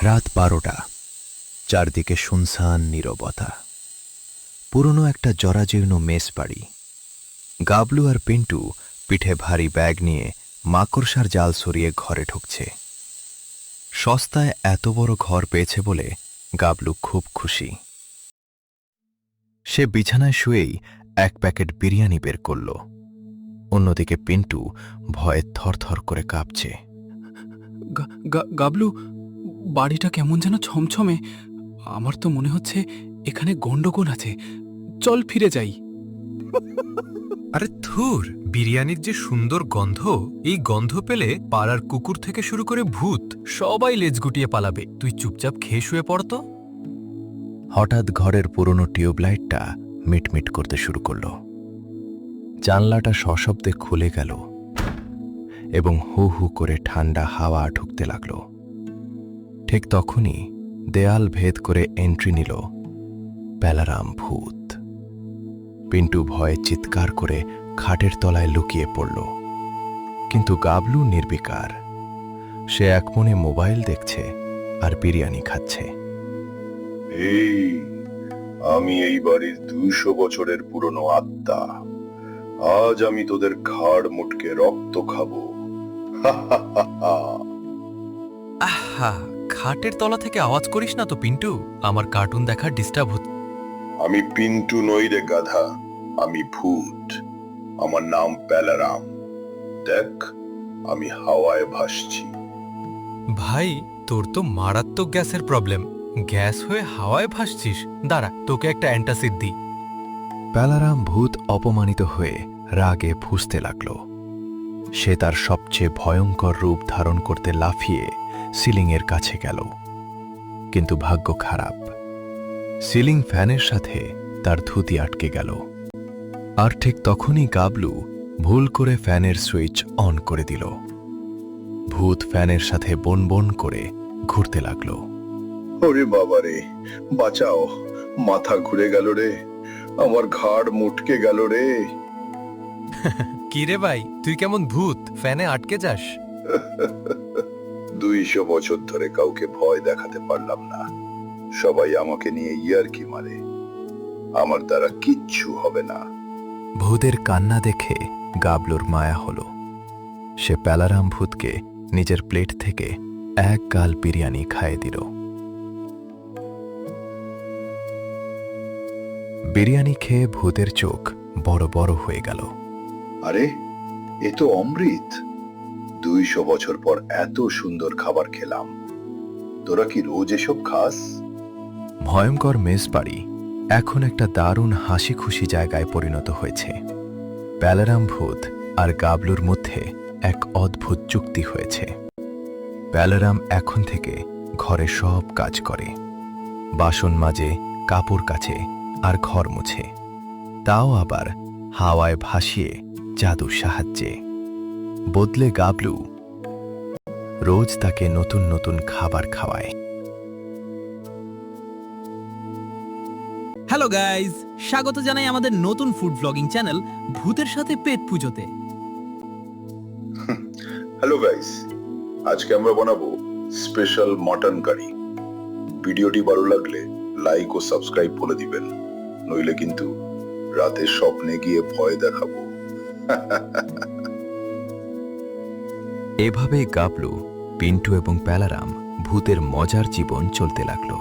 রাত 12টা, চারদিকে শুনশান নীরবতা। পুরনো একটা জরাজীর্ণ মেস বাড়ি। গাবলু আর পিন্টু পিঠে ভারী ব্যাগ নিয়ে মাকড়সার জাল সরিয়ে ঘরে ঢুকছে। সস্তায় এত বড় ঘর পেয়েছে বলে গাবলু খুব খুশি। সে বিছানায় শুয়েই এক প্যাকেট বিরিয়ানি বের করল। অন্যদিকে পিন্টু ভয়ে থরথর করে কাঁপছে। গাবলু, বাড়িটা কেমন যেন ছমছমে। আমার তো মনে হচ্ছে এখানে গন্ডগোল আছে। চল ফিরে যাই। আরে ধুর, বিরিয়ানির যে সুন্দর গন্ধ, এই গন্ধ পেলে পাড়ার কুকুর থেকে শুরু করে ভূত সবাই লেজ গুটিয়ে পালাবে। তুই চুপচাপ খেয়ে শুয়ে পড় তো। হঠাৎ ঘরের পুরনো টিউবলাইটটা মিটমিট করতে শুরু করল। জানলাটা সশব্দে খুলে গেল এবং হু হু করে ঠান্ডা হাওয়া ঢুকতে লাগল। ঠিক তখনই দেয়াল ভেদ করে এন্ট্রি নিল প্যালারাম ভূত। পিন্টু ভয়ে চিৎকার করে খাটের তলায় লুকিয়ে পড়ল, কিন্তু গাবলু নির্বিকার। সে এক মনে মোবাইল দেখছে আর বিরিয়ানি খাচ্ছে। এই, আমি এই বাড়ির 200 বছরের পুরনো আত্মা। আজ আমি তোদের ঘাড় মুটকে রক্ত খাবো। আহা, খাটের তলা থেকে আওয়াজ করিস না তো পিন্টু, আমার কার্টুন দেখা ডিস্টার্ব হচ্ছে। আমি পিন্টু নই রে গাধা, আমি ভূত। আমার নাম প্যালারাম। দেখ, আমি হাওয়ায় ভাসছি। ভাই, তোর তো মারাত্মক গ্যাসের প্রবলেম। গ্যাস হয়ে হাওয়ায় ভাসছিস? দাঁড়া, তোকে একটা অ্যান্টাসিড দিই। প্যালারাম ভূত অপমানিত হয়ে রাগে ফুঁসতে লাগল। সে তার সবচেয়ে ভয়ঙ্কর রূপ ধারণ করতে লাফিয়ে সিলিংয়ের কাছে গেল, কিন্তু ভাগ্য খারাপ। সিলিং ফ্যানের সাথে তার ধুতি আটকে গেল। আর ঠিক তখনই গাবলু ভুল করে ফ্যানের সুইচ অন করে দিল। ভূত ফ্যানের সাথে বন বন করে ঘুরতে লাগল। ওরে বাবারে, বাঁচাও, মাথা ঘুরে গেল রে, আমার ঘাড় মুটকে গেল রে। কি রে ভাই, তুই কেমন ভূত ফ্যানে আটকে যাস? 200 বছর ধরে কাউকে ভয় দেখাতে পারলাম না, সবাই আমাকে নিয়ে ইয়ার্কি মারে। আমার দ্বারা কিচ্ছু হবে না। ভূতের কান্না দেখে গাবলুর মায়া হল। সে প্যালারাম ভূতকে নিজের প্লেট থেকে এক গাল বিরিয়ানি খাইয়ে দিল। বিরিয়ানি খেয়ে ভূতের চোখ বড় বড় হয়ে গেল। আরে, এ তো অমৃত। 200 বছর পর এত সুন্দর খাবার খেলাম। তোরা কি রোজ এসব খাস? ভয়ঙ্কর মেস বাড়ি এখন একটা দারুণ হাসি খুশি জায়গায় পরিণত হয়েছে। প্যালারাম ভূত আর গাবলুর মধ্যে এক অদ্ভুত চুক্তি হয়েছে। প্যালারাম এখন থেকে ঘরে সব কাজ করে, বাসন মাজে, কাপড় কাচে আর ঘর মুছে, তাও আবার হাওয়ায় ভাসিয়ে জাদুর সাহায্যে। বদলে গাবলু রোজ তাকে নতুন নতুন খাবার খাওয়ায়। হ্যালো গাইজ, স্বাগত জানাই আমাদের নতুন ফুড ব্লগিং চ্যানেল ভূতের সাথে পেট পুজোতে। হ্যালো গাইস, আজকে আমরা বানাবো স্পেশাল মটন কারি। ভিডিওটি ভালো লাগলে লাইক ও সাবস্ক্রাইব করে দিবেন, নইলে কিন্তু রাতে স্বপ্নে গিয়ে ভয় দেখাবো। এভাবেই গাবলু, পিন্টু এবং প্যালারাম ভূতের মজার জীবন চলতে লাগলো।